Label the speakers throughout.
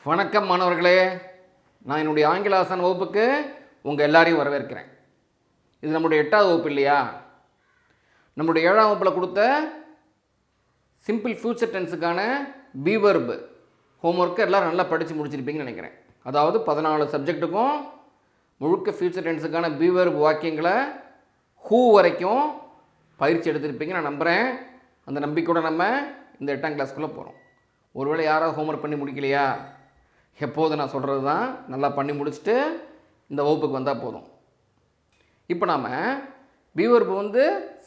Speaker 1: வணக்கம் மாணவர்களே, நான் என்னுடைய ஆங்கில ஆசான் வகுப்புக்கு உங்கள் எல்லாரையும் வரவேற்கிறேன். இது நம்முடைய 8வது வகுப்பு இல்லையா? நம்முடைய 7ஆம் வகுப்பில் கொடுத்த சிம்பிள் ஃபியூச்சர் டென்ஸுக்கான பி வெர்ப் ஹோம்ஒர்க்கு எல்லோரும் நல்லா படித்து முடிச்சிருப்பீங்கன்னு நினைக்கிறேன். அதாவது 14 சப்ஜெக்ட்டுக்கும் முழுக்க ஃபியூச்சர் டென்ஸுக்கான பி வெர்ப் வாக்கியங்களை ஹூ வரைக்கும் பயிற்சி எடுத்திருப்பீங்க நான் நம்புகிறேன். அந்த நம்பிக்கையோடு நம்ம இந்த 8ஆம் கிளாஸ்க்குள்ளே போகிறோம். ஒருவேளை யாராவது ஹோம்ஒர்க் பண்ணி முடிக்கலையா? எப்போது நான் சொல்கிறது தான், நல்லா பண்ணி முடிச்சுட்டு இந்த வகுப்புக்கு வந்தால் போதும். இப்போ நாம் be verb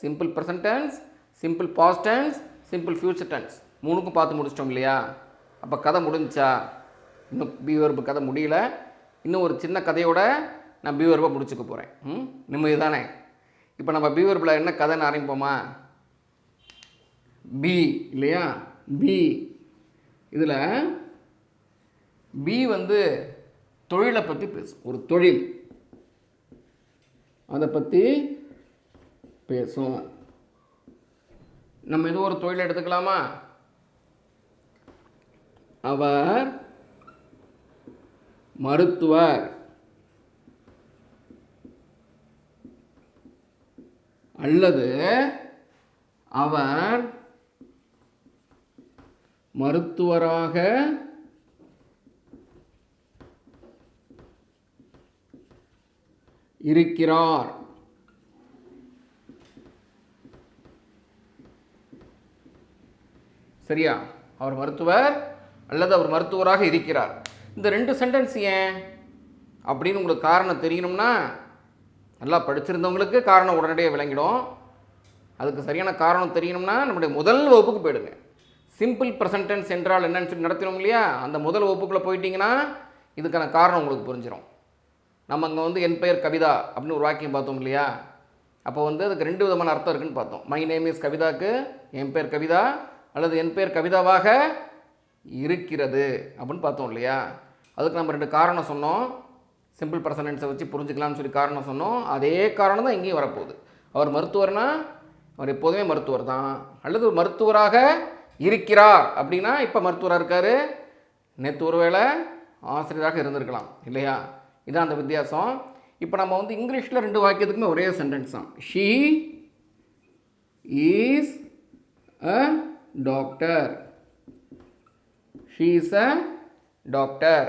Speaker 1: simple present tense, simple past tense, simple future tense மூணுக்கும் பார்த்து முடிச்சிட்டோம் இல்லையா? அப்போ கதை முடிஞ்சா? இன்னும் பி வெர்ப் கதை முடியல. இன்னும் ஒரு சின்ன கதையோட நான் பி வெர்பை முடிச்சுக்க போகிறேன். நிம்மதி தானே? இப்போ நம்ம பி வெர்பில் என்ன கதைன்னு ஆரம்பிப்போமா? பி இல்லையா? பி இதில் பி தொழிலை பற்றி பேசும். ஒரு தொழில் அதை பற்றி பேசும். நம்ம ஏதோ ஒரு தொழிலை எடுத்துக்கலாமா? அவர் மருத்துவர், அல்லது அவர் மருத்துவராக இருக்கிறார். சரியா? அவர் மருத்துவர் அல்லது அவர் மருத்துவராக இருக்கிறார். இந்த 2 சென்டென்ஸ் ஏன் அப்படின்னு உங்களுக்கு காரணம் தெரியணும்னா, நல்லா படிச்சிருந்தவங்களுக்கு காரணம் உடனடியாக விளங்கிடும். அதுக்கு சரியான காரணம் தெரியணும்னா நம்முடைய முதல் வகுப்புக்கு போயிடுங்க. சிம்பிள் ப்ரெசன்ட் டென்ஸ் என்றால் என்னன்னு சொல்லி நடத்தினோம் இல்லையா? அந்த முதல் வகுப்புக்குள்ளே போயிட்டீங்கன்னா இதுக்கான காரணம் உங்களுக்கு புரிஞ்சிடும். நம்ம அங்கே என் பெயர் கவிதா அப்படின்னு ஒரு வாக்கியம் பார்த்தோம் இல்லையா? அப்போ அதுக்கு 2 விதமான அர்த்தம் இருக்குன்னு பார்த்தோம். மை நேம் இஸ் கவிதாக்கு என் பேர் கவிதா, அல்லது என் பேர் கவிதாவாக இருக்கிறது அப்படின்னு பார்த்தோம் இல்லையா? அதுக்கு நம்ம 2 காரணம் சொன்னோம். சிம்பிள் ப்ரெசன்ட் டென்ஸை வச்சு புரிஞ்சுக்கலாம்னு சொல்லி காரணம் சொன்னோம். அதே காரணம் தான் இங்கேயும் வரப்போகுது. அவர் மருத்துவர்னா அவர் எப்போதுமே மருத்துவர் தான், அல்லது மருத்துவராக இருக்கிறார் அப்படின்னா இப்போ மருத்துவராக இருக்கார், நேற்று ஒருவேளை ஆசிரியராக இருந்திருக்கலாம் இல்லையா? இதான் அந்த வித்தியாசம். இப்போ நம்ம இங்கிலீஷில் 2 வாக்கியத்துக்குமே ஒரே சென்டென்ஸ் தான். She is a doctor. She is a doctor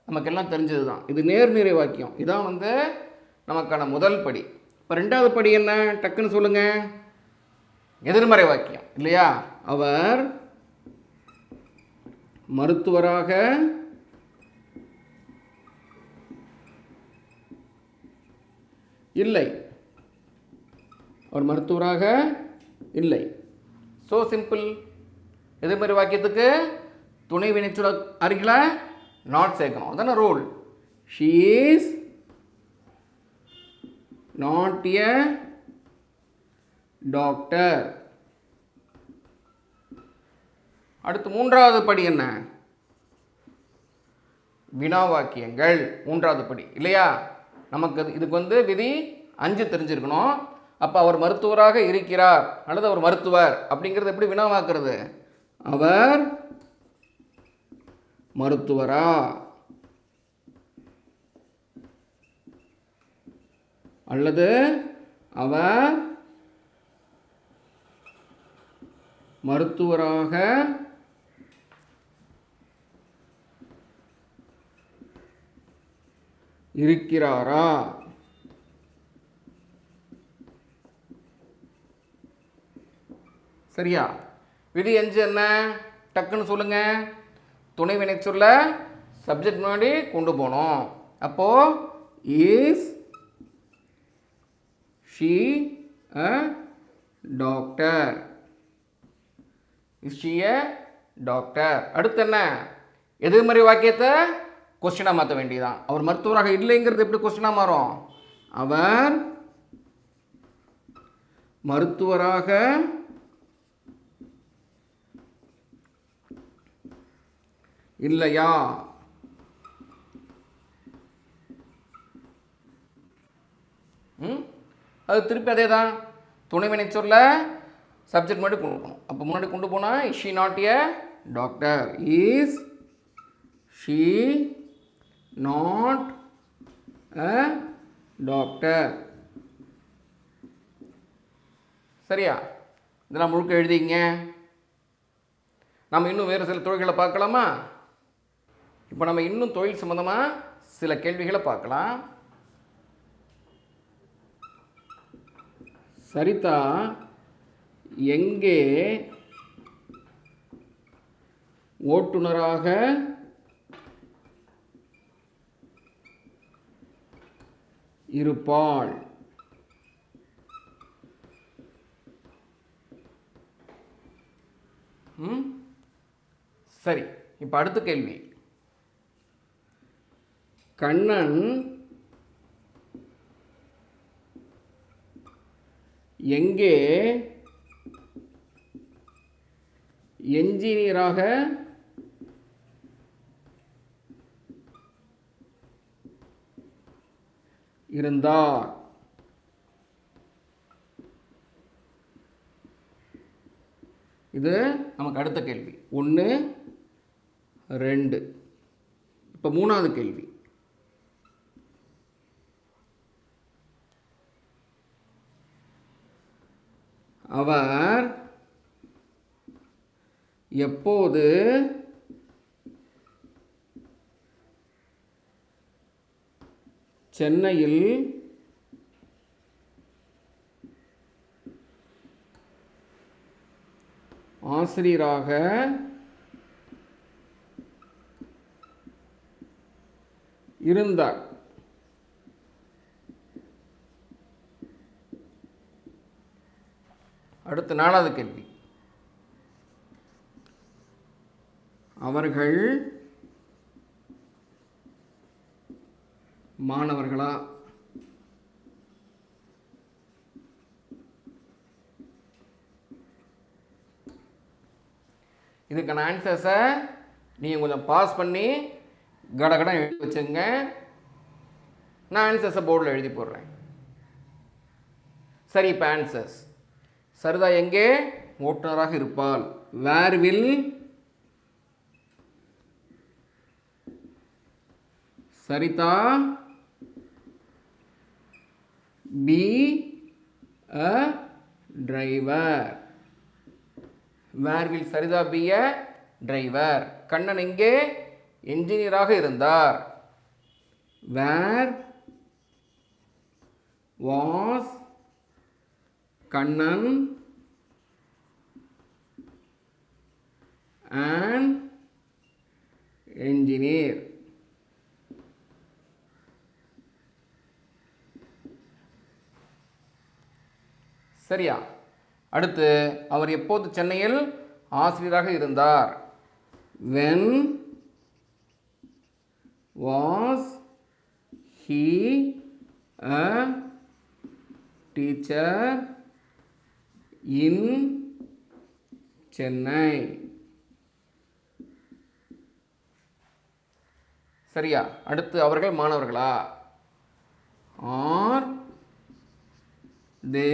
Speaker 1: நமக்கெல்லாம் தெரிஞ்சது தான். இது நேர்நிறை வாக்கியம். இதான் நமக்கான முதல் படி. இப்போ 2வது படி என்ன? டக்குன்னு சொல்லுங்கள். எதிர்மறை வாக்கியம் இல்லையா? அவர் மருத்துவராக இல்லை. அவர் மருத்துவராக இல்லை. So simple. எதிர்மறை வாக்கியத்துக்கு துணை வினைச்சொல் அருகில் நாட் சேர்க்கணும். அதான rule. She is not a doctor. அடுத்து 3வது படி என்ன? வினா வாக்கியங்கள் 3வது படி இல்லையா? நமக்கு இதுக்கு விதி 5 தெரிஞ்சிருக்கணும். அப்போ அவர் மருத்துவராக இருக்கிறார் அல்லது அவர் மருத்துவர் அப்படிங்கிறது எப்படி வினாவாக்குறது? அவர் மருத்துவரா அல்லது அவர் மருத்துவராக இருக்கிறாரா? சரியா? விதி 5 என்ன? டக்குன்னு சொல்லுங்க. துணை வினைச்சொல்ல சப்ஜெக்ட் முன்னாடி கொண்டு போகணும். அப்போ is she a doctor. Is she a doctor. அடுத்து என்ன? எதிர்மறை வாக்கியத்தை கொஸ்டினாக மாற்ற வேண்டியதான். அவர் மருத்துவராக இல்லைங்கிறது எப்படி கொஸ்டினாக மாறும்? அவர் மருத்துவராக இல்லையா? அது திருப்பி அதே தான். துணை வினைச்சொல்ல சப்ஜெக்ட் முன்னாடி கொண்டு போகணும். அப்போ முன்னாடி கொண்டு போனால் is she not a doctor, is she not a doctor. சரியா? இதெல்லாம் முழுக்க எழுதிங்க. நம்ம இன்னும் வேறு சில தொழில்களை பார்க்கலாமா? இப்போ நம்ம இன்னும் தொழில் சம்பந்தமாக சில கேள்விகளை பார்க்கலாம். சரிதா எங்கே ஓட்டுநராக இருப்பாள்? சரி, இப்போ அடுத்த கேள்வி. கண்ணன் எங்கே என்ஜினியராக இருந்தார்? இது நமக்கு அடுத்த கேள்வி. 1 2. இப்போ 3வது கேள்வி. அவர் எப்போது சென்னையில் ஆசிரியராக இருந்தார்? அடுத்து 4வது கேள்வி. அவர்கள் மாணவர்களா? இதுக்கான ஆன்சர்ஸை நீங்கள் கொஞ்சம் பாஸ் பண்ணி கடகடம் எழுதி வச்சுங்க. நான் ஆன்சர்ஸை போர்டில் எழுதி போடுறேன். சரி, இப்போ ஆன்சர்ஸ். சரிதா எங்கே ஓட்டுநராக இருப்பாள்? Where will Saritha be a driver? Where will Saritha be a driver? Kannan எங்கே என்ஜினியராக இருந்தார்? Where was Kannan an engineer? சரியா? அடுத்து அவர் எப்போது சென்னையில் ஆசிரியராக இருந்தார்? when was he a teacher in Chennai? சரியா? அடுத்து அவர்கள் மாணவர்களா? ஆர் தே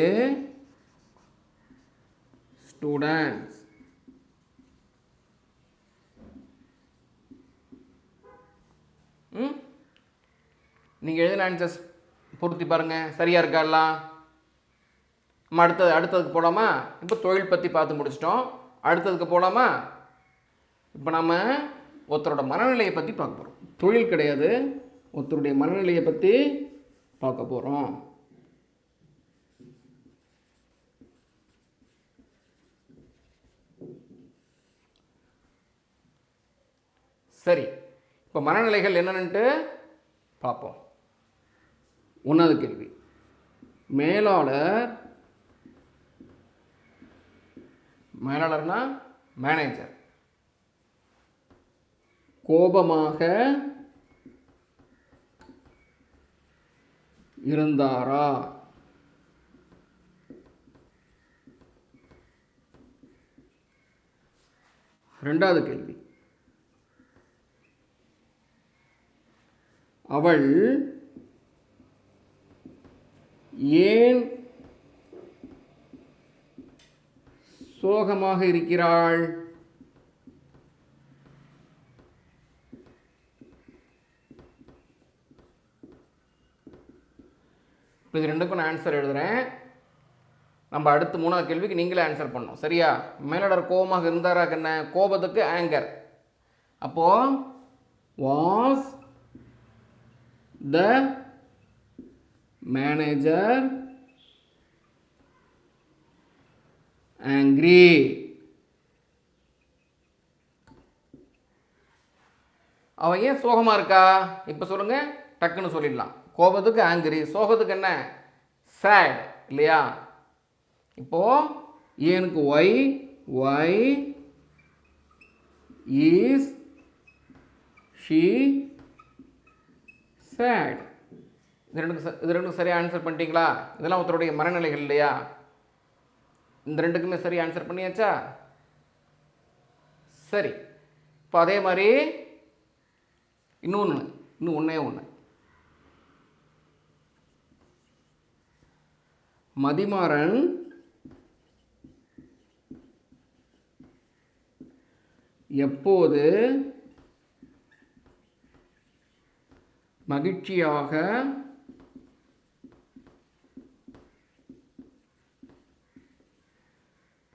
Speaker 1: ஸ்டூடெண்ட்ஸ்? நீங்கள் எழுதின ஆன்சர்ஸ் பொருத்தி பாருங்கள், சரியாக இருக்கா எல்லாம்? நம்ம அடுத்ததுக்கு போகலாமா? இப்போ தொழில் பற்றி பார்த்து முடிச்சிட்டோம். அடுத்ததுக்கு போகலாமா? இப்போ நம்ம ஒருத்தரோட மனநிலையை பற்றி பார்க்க போகிறோம். தொழில் கிடையாது, ஒருத்தருடைய மனநிலையை பற்றி பார்க்க போகிறோம். சரி, இப்போ மனநிலைகள் என்னென்னுட்டு பார்ப்போம். 1வது கேள்வி. மேலாளர்னா மேனேஜர் கோபமாக இருந்தாரா? இரண்டாவது கேள்வி. அவள் ஏன் சோகமாக இருக்கிறாள்? இப்போ இது ரெண்டுக்கும் நான் ஆன்சர் எழுதுகிறேன். நம்ம அடுத்து 3வது கேள்விக்கு நீங்களே ஆன்சர் பண்ணணும். சரியா? மேலாளர் கோபமாக இருந்தாராக என்ன? கோபத்துக்கு ஆங்கர். அப்போது வாஸ் த மேனேஜர் ஆங்க்ரி? அவன் ஏன் சோகமாக இருக்கா? இப்போ சொல்லுங்கள், டக்குன்னு சொல்லிடலாம். கோபத்துக்கு ஆங்கிரி, சோகத்துக்கு என்ன? சேட் இல்லையா? இப்போது ஏனுக்கு ஒய் இஸ் ஷீ சேட்? இது ரெண்டுக்கும் சரியாக ஆன்சர் பண்ணிட்டீங்களா? இதெல்லாம் ஒருத்தருடைய மனநிலைகள் இல்லையா? இந்த ரெண்டுக்குமே சரி ஆன்சர் பண்ணியாச்சா? சரி. இப்போ அதே மாதிரி இன்னும் ஒன்று. மதிமாறன் எப்போது மகிழ்ச்சியாக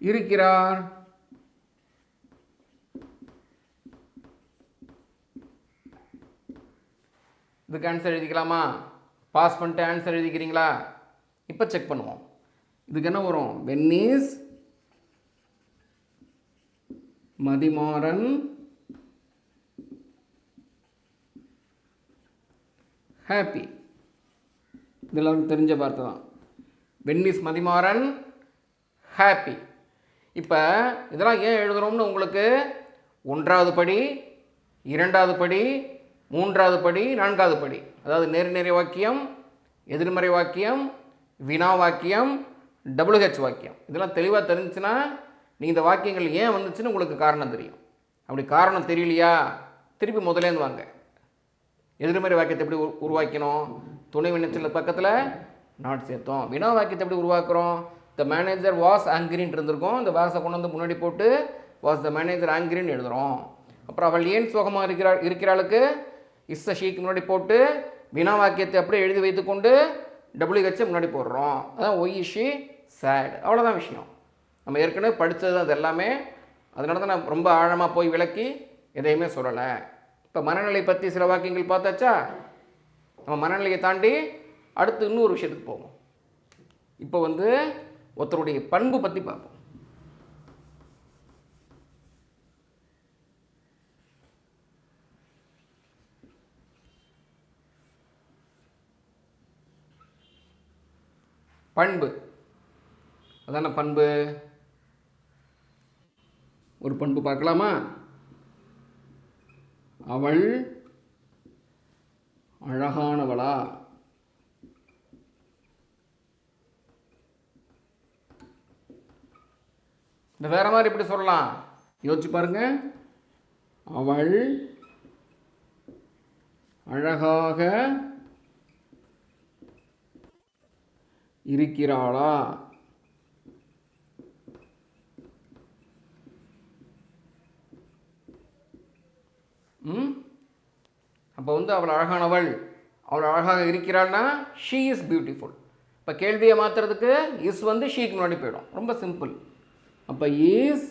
Speaker 1: இருக்கிறார்? இதுக்கு ஆன்சர் எழுதிக்கலாமா? பாஸ் பண்ணிட்டு ஆன்சர் எழுதிக்கிறீங்களா? இப்போ செக் பண்ணுவோம். இதுக்கு என்ன வரும்? When is Mathimaran happy? இதெல்லாம் தெரிஞ்ச வார்த்தை தான். When is Mathimaran happy. இப்போ இதெல்லாம் ஏன் எழுதுகிறோம்னு உங்களுக்கு 1வது படி, 2வது படி, 3வது படி, 4வது படி, அதாவது நேர்நிறை வாக்கியம், எதிர்மறை வாக்கியம், வினா வாக்கியம், WH வாக்கியம், இதெல்லாம் தெளிவாக தெரிஞ்சுன்னா நீங்கள் இந்த வாக்கியங்கள் ஏன் வந்துச்சுன்னு உங்களுக்கு காரணம் தெரியும். அப்படி காரணம் தெரியலையா, திருப்பி முதலேருந்து வாங்க. எதிர்மறை வாக்கியத்தை எப்படி உருவாக்கணும்? துணை வினைச்சொல் பக்கத்தில் நாட் சேர்த்தோம். வினா வாக்கியத்தை எப்படி உருவாக்குறோம்? த மேனேஜர் வாஸ் ஆங்கிரின்னு இருந்திருக்கோம். இந்த வாஸை கொண்டு வந்து முன்னாடி போட்டு வாஸ் த மேனேஜர் ஆங்கிரின்னு எழுதுகிறோம். அப்புறம் அவள் ஏன் சோகமாக இருக்கிறாளுக்கு இஸ் ஷீக்கு முன்னாடி போட்டு வினா வாக்கியத்தை அப்படியே எழுதி வைத்துக்கொண்டு WH முன்னாடி போடுறோம். அதான் ஒய் இஸ் ஷீ சேட். அவ்வளோதான் விஷயம். நம்ம ஏற்கனவே படித்தது அது எல்லாமே. அதனால தான் நான் ரொம்ப ஆழமாக போய் விளக்கி எதையுமே சொல்லலை. இப்போ மனநிலை பற்றி சில வாக்கியங்கள் பார்த்தாச்சா? நம்ம மனநிலையை தாண்டி அடுத்து இன்னொரு விஷயத்துக்கு போவோம். இப்போ ஒருத்தருடைய பண்பு பற்றி பார்ப்போம். பண்பு அதான பண்பு. ஒரு பண்பு பார்க்கலாமா? அவள் அழகானவளா? இந்த வேற மாதிரி எப்படி சொல்லலாம்? யோசிச்சு பாருங்க. அவள் அழகாக இருக்கிறாளா? அப்போ அவள் அழகானவள், அவள் அழகாக இருக்கிறாள்னா ஷீ இஸ் பியூட்டிஃபுல். இப்போ கேள்வியை மாற்றுறதுக்கு இஸ் ஷீக்கு முன்னாடி போயிடும். ரொம்ப சிம்பிள். அப்போ இஸ்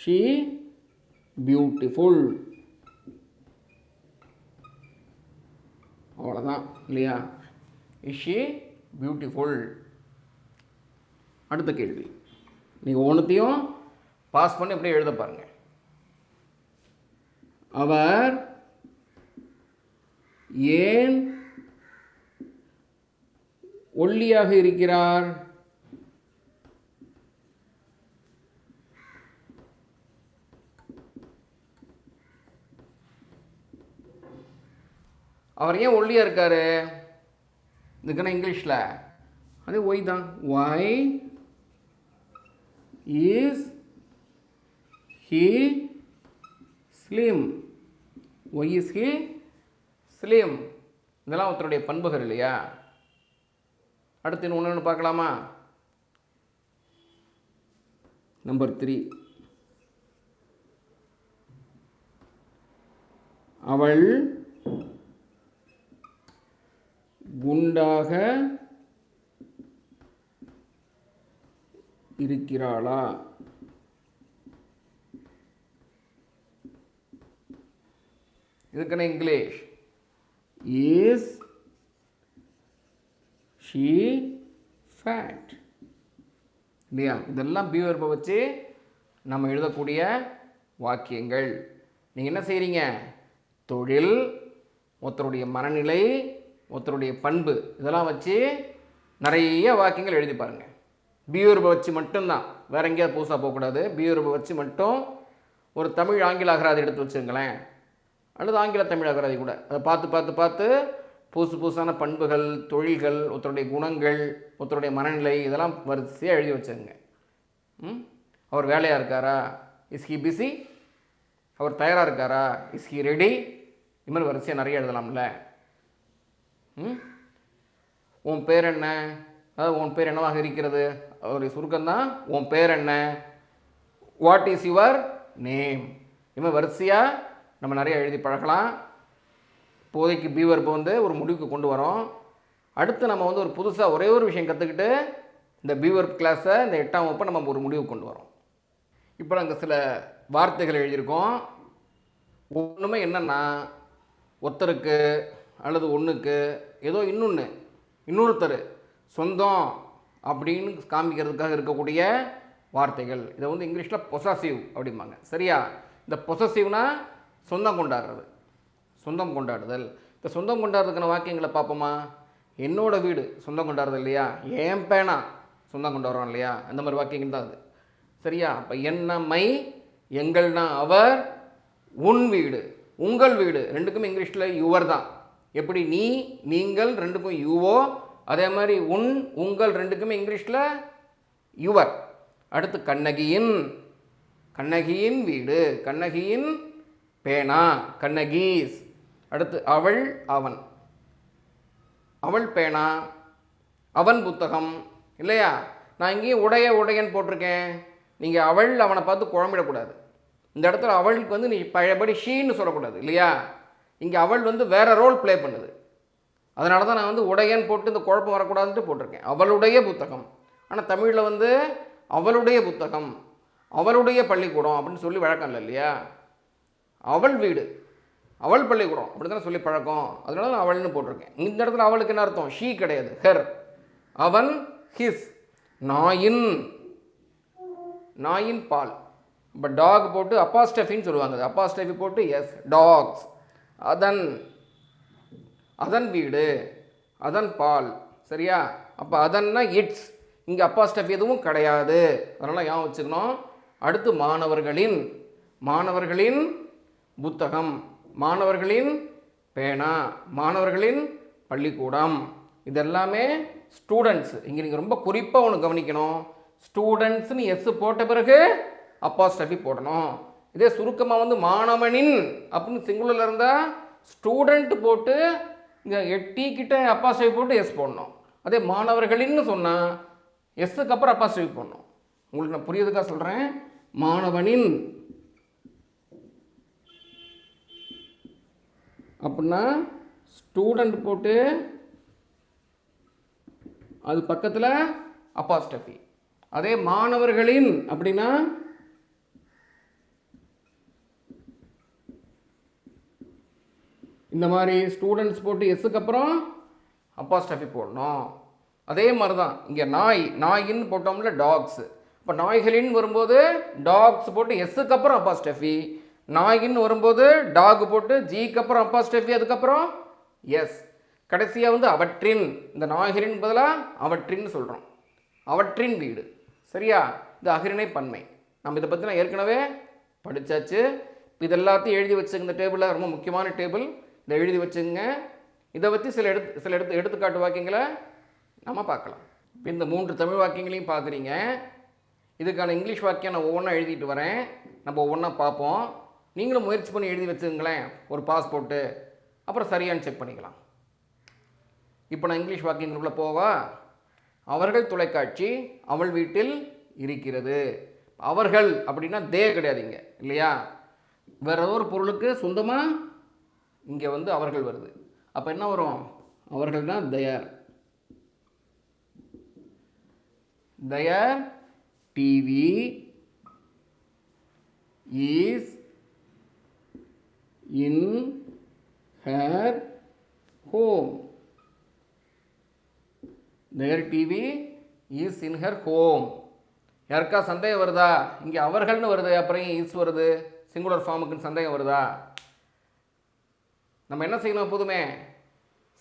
Speaker 1: ஷீ பியூட்டிஃபுல், அவ்வளோதான் இல்லையா? Is she beautiful. அடுத்த கேள்வி நீங்கள் ஒன்றுத்தையும் பாஸ் பண்ணி அப்படியே எழுத பாருங்கள். அவர் ஏன் ஒல்லியாக இருக்கிறார்? அவர் ஏன் ஒல்லியாக இருக்காரு? இதுக்குன்னா இங்கிலீஷில் அது ஒய் தான். Why is he slim? Why is he slim? இதெல்லாம் ஒருத்தருடைய பண்புகள் இல்லையா? அடுத்து இன்னும் ஒன்று பார்க்கலாமா? நம்பர் 3, அவள் குண்டாக இருக்கிறாளா? இதுக்கான இங்கிலீஷ் இஸ் ஷீ ஃபேட் இல்லையா? இதெல்லாம் பி வெர்பை வச்சு நம்ம எழுதக்கூடிய வாக்கியங்கள். நீங்கள் என்ன செய்கிறீங்க? தொழில், ஒருத்தருடைய மனநிலை, ஒருத்தருடைய பண்பு, இதெல்லாம் வச்சு நிறைய வாக்கியங்கள் எழுதி பாருங்கள். பி வெர்பை வச்சு மட்டும்தான், வேற எங்கேயாவது புதுசாக போகக்கூடாது. பி வெர்பை வச்சு மட்டும் ஒரு தமிழ் ஆங்கில அகராதி எடுத்து வச்சுங்களேன், அல்லது ஆங்கில தமிழ் அகராதி கூட. அதை பார்த்து பார்த்து பார்த்து புதுசான பண்புகள், தொழில்கள், ஒருத்தருடைய குணங்கள், ஒருத்தருடைய மனநிலை, இதெல்லாம் வரிசையாக எழுதி வச்சுருங்க. அவர் வேலையாக இருக்காரா? Is he busy? அவர் தயாராக இருக்காரா? Is he ready? இது மாதிரி வரிசையாக நிறைய எழுதலாம்ல. உன் பேர் என்ன? அதாவது உன் பேர் என்னவாக இருக்கிறது? அவருடைய சுருக்கம்தான் உன் பேர் என்ன? What is your name? இது மாதிரி வரிசையாக நம்ம நிறைய எழுதி பழகலாம். இப்போதைக்கு பி வெர்பை வந்து ஒரு முடிவுக்கு கொண்டு வரோம். அடுத்து நம்ம வந்து ஒரு புதுசாக ஒரே ஒரு விஷயம் கற்றுக்கிட்டு இந்த பி வெர்ப் கிளாஸை இந்த 8ஆம் வகுப்பை நம்ம ஒரு முடிவுக்கு கொண்டு வரோம். இப்போ நாங்கள் சில வார்த்தைகள் எழுதியிருக்கோம். ஒன்றுமே என்னென்னா, ஒருத்தருக்கு அல்லது ஒன்றுக்கு ஏதோ இன்னொருத்தர் சொந்தம் அப்படின்னு காமிக்கிறதுக்காக இருக்கக்கூடிய வார்த்தைகள். இதை வந்து இங்கிலீஷில் பொசசிவ் அப்படிம்பாங்க. சரியா? இந்த பொசசிவ்னா சொந்தம் கொண்டாடுறது, சொந்தம் கொண்டாடுதல். இந்த சொந்தம் கொண்டாடுறதுக்கான வாக்கியங்களை பார்ப்போமா? என்னோட வீடு சொந்தம் கொண்டாடுறது இல்லையா? ஏன் பேனா சொந்தம் கொண்டாடுறோம் இல்லையா? அந்த மாதிரி வாக்கியங்கள் தான் அது. சரியா? அப்போ என்ன மை, எங்கள்னா அவர், உன் வீடு, உங்கள் வீடு, ரெண்டுக்கும் இங்கிலீஷில் யுவர் தான். எப்படி நீ, நீங்கள் ரெண்டுக்கும் யுவோ, அதே மாதிரி உன், உங்கள் ரெண்டுக்குமே இங்கிலீஷில் யுவர். அடுத்து கண்ணகியின், கண்ணகியின் வீடு, கண்ணகியின் பேனா, கண்ணகீஸ். அடுத்து அவள், அவன், அவள் பேனா, அவன் புத்தகம் இல்லையா? நான் இங்கேயும் உடையன்னு போட்டிருக்கேன். நீங்கள் அவள் அவனை பார்த்து குழம்பிடக்கூடாது. இந்த இடத்துல அவளுக்கு வந்து நீ பழையபடி ஷீன்னு சொல்லக்கூடாது இல்லையா? இங்கே அவள் வந்து வேற ரோல் ப்ளே பண்ணுது. அதனால தான் நான் வந்து உடையன்னு போட்டு இந்த குழப்பம் வரக்கூடாதுன்ட்டு போட்டிருக்கேன். அவளுடைய புத்தகம். ஆனால் தமிழில் வந்து அவளுடைய புத்தகம், அவளுடைய பள்ளிக்கூடம் அப்படின்னு சொல்லி வழக்கம் இல்லை இல்லையா? அவள் வீடு, அவள் பள்ளிக்கூடம் அப்படி தானே சொல்லி பழக்கம். அதனால நான் அவள்னு போட்டிருக்கேன். இந்த இடத்துல அவளுக்கு என்ன அர்த்தம்? ஷீ கிடையாது, ஹெர். அவன், ஹிஸ். நாயின், நாயின் பால். இப்போ டாக் போட்டு அப்பாஸ்டஃபின்னு சொல்லுவாங்க. அப்பாஸ்டஃபி போட்டு எஸ், டாக்ஸ். அதன், அதன் வீடு, அதன் பால். சரியா? அப்போ அதன்னா இட்ஸ். இங்கே அப்பாஸ்டஃபி எதுவும் கிடையாது. அதனால் ஏன் வச்சுக்கணும். அடுத்து மாணவர்களின், மாணவர்களின் புத்தகம், மாணவர்களின் பேனா, மாணவர்களின் பள்ளிக்கூடம். இதெல்லாமே ஸ்டூடெண்ட்ஸ். இங்கே நீங்கள் ரொம்ப குறிப்பாக ஒன்று கவனிக்கணும். ஸ்டூடெண்ட்ஸ்னு எஸ் போட்ட பிறகு அப்பாஸ்டஃபி போடணும். இதே சுருக்கமாக வந்து மாணவனின் அப்படின்னு சிங்குலரில் இருந்தால் ஸ்டூடெண்ட் போட்டு இங்கே எட்டி கிட்ட அப்பாஸ்டஃபி போட்டு எஸ் போடணும். அதே மாணவர்களின்னு சொன்னால் எஸ்ஸுக்கு அப்புறம் அப்பாஸ்டஃபி போடணும். உங்களுக்கு நான் புரியுதுக்காக சொல்கிறேன். மாணவனின் அப்படின்னா ஸ்டூடெண்ட் போட்டு அது பக்கத்தில் அப்பாஸ்டஃபி. அதே மாணவர்களின் அப்படின்னா இந்த மாதிரி ஸ்டூடெண்ட்ஸ் போட்டு எஸ்ஸுக்கு அப்புறம் அப்பாஸ்டஃபி போடணும். அதே மாதிரி தான் இங்கே நாய், நாயின்னு போட்டோம்ல டாக்ஸ். இப்போ நாய்களின் வரும்போது டாக்ஸ் போட்டு எஸ்ஸுக்கு அப்புறம் அப்பாஸ்டஃபி, நாயின்னு வரும்போது டாக் போட்டு ஜிக்கு அப்புறம் அப்பாஸ்டஃபி, அதுக்கப்புறம் எஸ். கடைசியாக வந்து அவற்றின், இந்த நாய்களின் பதிலாக அவற்றின்னு சொல்கிறோம். அவற்றின் வீடு. சரியா? இது அகரிணை பன்மை. நம்ம இதை பற்றி நான் ஏற்கனவே படித்தாச்சு. இது எல்லாத்தையும் எழுதி வச்சுங்க. இந்த டேபிளில் ரொம்ப முக்கியமான டேபிள், இதை எழுதி வச்சுங்க. இதை பற்றி சில எடுத்துக்காட்டு வாக்கியங்களை நம்ம பார்க்கலாம். இப்போ இந்த 3 தமிழ் வாக்கியங்களையும் பார்க்குறீங்க. இதுக்கான இங்கிலீஷ் வாக்கியம் நான் ஒவ்வொன்றா எழுதிட்டு வரேன். நம்ம ஒவ்வொன்றா பார்ப்போம். நீங்களும் முயற்சி பண்ணி எழுதி வச்சுங்களேன், ஒரு பாஸ் போட்டு. அப்புறம் சரியானு செக் பண்ணிக்கலாம். இப்போ நான் இங்கிலீஷ் வாக்கியங்களுக்குள்ளே போவா. அவர்கள் தொலைக்காட்சி அவள் வீட்டில் இருக்கிறது. அவர்கள் அப்படின்னா தே கிடையாதுங்க இல்லையா? வேற ஏதோ ஒரு பொருளுக்கு சொந்தமாக இங்கே வந்து அவர்கள் வருது. அப்போ என்ன வரும்? அவர்கள் தான் their. Their TV is in her home. Their TV is in her home. யாருக்கா சந்தேகம் வருதா? இங்கே அவர்கள்னு வருது, அப்புறம் இஸ் வருது, சிங்குலர் ஃபார்முக்குன்னு சந்தேகம் வருதா? நம்ம என்ன செய்யணும்? எப்போதுமே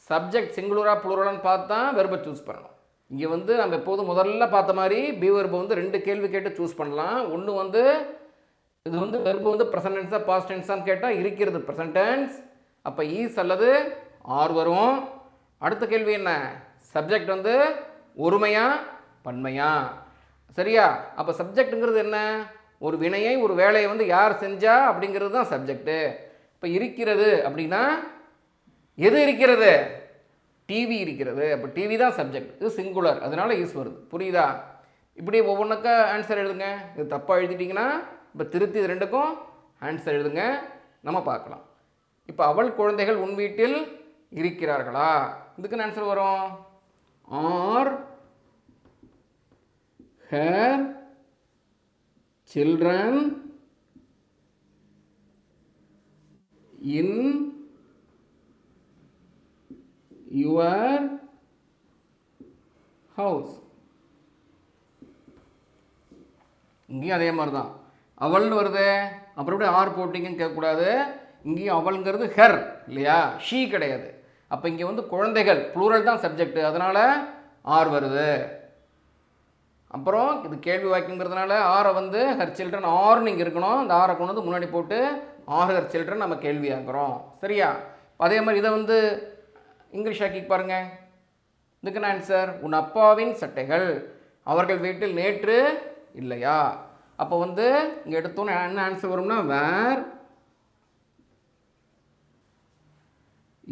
Speaker 1: சப்ஜெக்ட் சிங்குலராக ப்ளூரலான்னு பார்த்தா வெர்பை சூஸ் பண்ணணும். இங்கே வந்து நம்ம எப்போதும் முதல்ல பார்த்த மாதிரி பி வெர்பை வந்து 2 கேள்வி கேட்டு சூஸ் பண்ணலாம். ஒன்று வந்து இது வந்து வெர்பு வந்து ப்ரெசன்ட் டென்ஸாக பாஸ்ட் டென்ஸான்னு கேட்டால் இருக்கிறது ப்ரெசன்ட் டென்ஸ், அப்போ ஈஸ் அல்லது ஆர் வரும். அடுத்த கேள்வி என்ன? சப்ஜெக்ட் வந்து ஒருமையா பன்மையா? சரியா? அப்போ சப்ஜெக்ட்டுங்கிறது என்ன? ஒரு வினையை ஒரு வேலையை வந்து யார் செஞ்சா அப்படிங்கிறது தான் சப்ஜெக்டு. இப்போ இருக்கிறது அப்படின்னா எது இருக்கிறது? டிவி இருக்கிறது. அப்போ டிவி தான் சப்ஜெக்ட். இது சிங்குலர், அதனால ஈஸ் வருது. புரியுதா? இப்படி ஒவ்வொன்றுக்கா ஆன்சர் எழுதுங்க. இது தப்பாக எழுதிட்டிங்கன்னா இப்போ திருத்தி இது 2க்கும் ஆன்சர் எழுதுங்க. நம்ம பார்க்கலாம். இப்போ அவள் குழந்தைகள் உன் வீட்டில் இருக்கிறார்களா? இதுக்கு ஆன்சர் வரும் are her children in your house. இங்கேயும் அதே மாதிரி தான் அவள்னு வருது, அப்புறம் எப்படி ஆர் போட்டிங்கன்னு கேட்கக்கூடாது. இங்கேயும் அவள்ங்கிறது ஹெர் இல்லையா, ஷீ கிடையாது. அப்போ இங்கே வந்து குழந்தைகள் ப்ளூரல் தான் சப்ஜெக்ட், அதனால் ஆர் வருது. அப்புறம் இது கேள்வி வாக்கியங்கிறதுனால ஆரை வந்து ஹர் சில்ட்ரன் ஆர்னு இங்கே இருக்கணும். அந்த ஆரை கொண்டு வந்து முன்னாடி போட்டு ஆர் ஹர் சில்ட்ரன் நம்ம கேள்வி ஆக்குறோம். சரியா? அதே மாதிரி இதை வந்து இங்கிலீஷ் ஆக்கி பாருங்க. இதுக்கு ஆன்சர் உன் அப்பாவின் சட்டைகள் அவர்கள் வீட்டில் நேற்று இல்லையா? அப்போ வந்து இங்கே எடுத்தோன்னு என்ன ஆன்சர் வரும்னா வேர்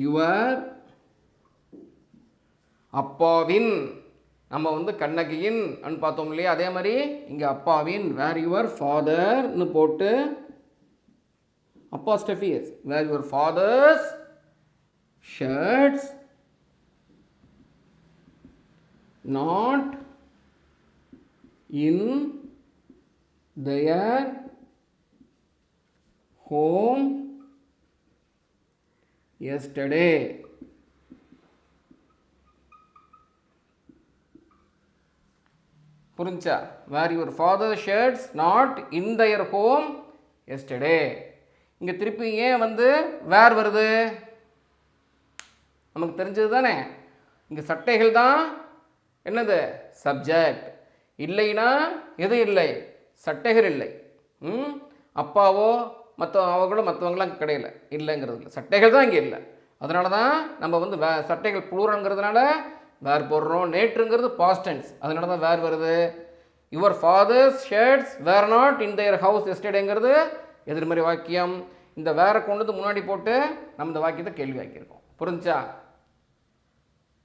Speaker 1: யுவர் அப்பாவின், நம்ம வந்து கண்ணகியின் அன்னு பார்த்தோம் இல்லையா? அதே மாதிரி இங்கே அப்பாவின் வேர் யுவர் ஃபாதர்னு போட்டு apostrophe S where your father's shirts not in their home yesterday. புரிஞ்சா? Where your father shirts not in their home yesterday. இங்கே திருப்பி ஏன் வந்து வேர் வருது? நமக்கு தெரிஞ்சது தானே. இங்கே சட்டைகள் தான் என்னது சப்ஜெக்ட். இல்லைன்னா எது இல்லை? சட்டைகள் இல்லை. அப்பாவோ அவங்களோ மற்றவங்களாம் கிடையாது, இல்லைங்கிறது இல்லை. சட்டைகள் தான் இங்கே இல்லை. அதனால தான் நம்ம வந்து சட்டைகள் ப்ளூரல்ங்கிறதுனால வேர் போடுறோம். நேற்றுங்கிறது பாஸ்ட் டென்ஸ், அதனால தான் வேர் வருது. Your father's shirts were not in their house எஸ்டர்டேங்கிறது எதிர்மறை வாக்கியம். இந்த வேரை கொண்டு வந்து முன்னாடி போட்டு நம்ம இந்த வாக்கியத்தை கேள்வி ஆக்கியிருக்கோம். புரிஞ்சா?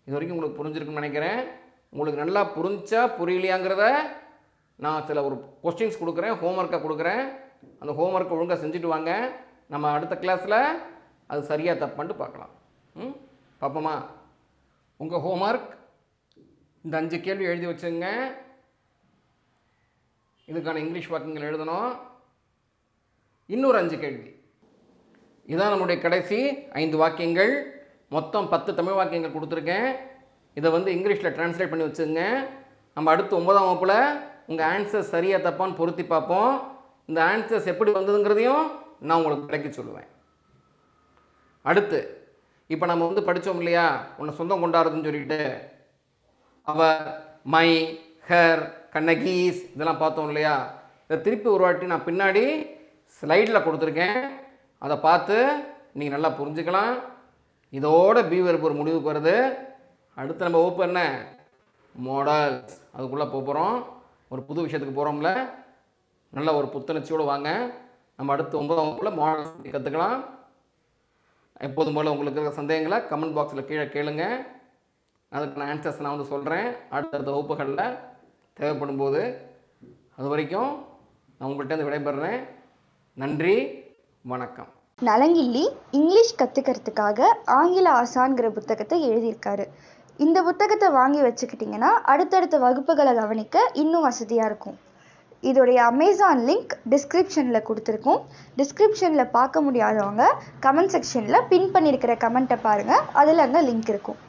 Speaker 1: இது வரைக்கும் உங்களுக்கு புரிஞ்சிருக்குன்னு நினைக்கிறேன். உங்களுக்கு நல்லா புரிஞ்சா புரியலையாங்கிறத நான் சில ஒரு கொஸ்டின்ஸ் கொடுக்குறேன், ஹோம்ஒர்க்கை கொடுக்குறேன். அந்த ஹோம்ஒர்க்கை ஒழுங்காக செஞ்சுட்டு வாங்க. நம்ம அடுத்த கிளாஸில் அது சரியாக தப்பான்ட்டு பார்க்கலாம். பார்ப்போமா? உங்கள் ஹோம்ஒர்க் இந்த 5 கேள்வி எழுதி வச்சுங்க. இதுக்கான இங்கிலீஷ் வாக்கியங்கள் எழுதணும். இன்னொரு 5 கேள்வி. இதுதான் நம்முடைய கடைசி 5 வாக்கியங்கள். மொத்தம் 10 தமிழ் வாக்கியங்கள் கொடுத்துருக்கேன். இதை வந்து இங்கிலீஷில் ட்ரான்ஸ்லேட் பண்ணி வச்சுங்க. நம்ம அடுத்து 9ஆம் வகுப்பில் உங்கள் ஆன்சர்ஸ் சரியாக தப்பான்னு பொருத்தி பார்ப்போம். இந்த ஆன்சர்ஸ் எப்படி வந்ததுங்கிறதையும் நான் உங்களுக்கு விளக்கி சொல்லுவேன். அடுத்து இப்போ நம்ம வந்து படித்தோம் இல்லையா, உன்னை சொந்தம் கொண்டாடுறதுன்னு சொல்லிட்டு அவர், மை, ஹர், கண்ணகீஸ் இதெல்லாம் பார்த்தோம் இல்லையா? இதை திருப்பி ஒரு வாட்டி நான் பின்னாடி ஸ்லைடில் கொடுத்துருக்கேன். அதை பார்த்து நீங்கள் நல்லா புரிஞ்சுக்கலாம். இதோட பி வெர்பு ஒரு முடிவுக்கு வருது. அடுத்து நம்ம வகுப்பு என்ன? மாடல்ஸ். அதுக்குள்ளே போகிறோம். ஒரு புது விஷயத்துக்கு போகிறோம்ல, நல்ல ஒரு புத்துணர்ச்சியோடு வாங்க. நம்ம அடுத்து 9ஆம் வகுப்பில் மாடல்ஸ் கற்றுக்கலாம். எப்போதும் போல் உங்களுக்கு இருக்கிற சந்தேகங்களை கமெண்ட் பாக்ஸில் கீழே கேளுங்க. அதுக்கான ஆன்சர்ஸ் நான் வந்து சொல்கிறேன் அடுத்தடுத்த வகுப்புகளில் தேவைப்படும் போது. அது வரைக்கும் நான் உங்கள்கிட்ட விடைபெறுறேன். நன்றி, வணக்கம்.
Speaker 2: நலங்கிள்ளி இங்கிலீஷ் கற்றுக்கிறதுக்காக ஆங்கில ஆசான்கிற புத்தகத்தை எழுதியிருக்காரு. இந்த புத்தகத்தை வாங்கி வச்சுக்கிட்டிங்கன்னா அடுத்தடுத்த வகுப்புகளை கவனிக்க இன்னும் வசதியாக இருக்கும். இதோடைய அமேசான் லிங்க் டிஸ்கிரிப்ஷனில் கொடுத்துருக்கோம். டிஸ்கிரிப்ஷனில் பார்க்க முடியாதவங்க கமெண்ட் செக்ஷனில் பின் பண்ணியிருக்கிற கமெண்ட்டை பாருங்கள், அதில் அங்கே லிங்க் இருக்கும்.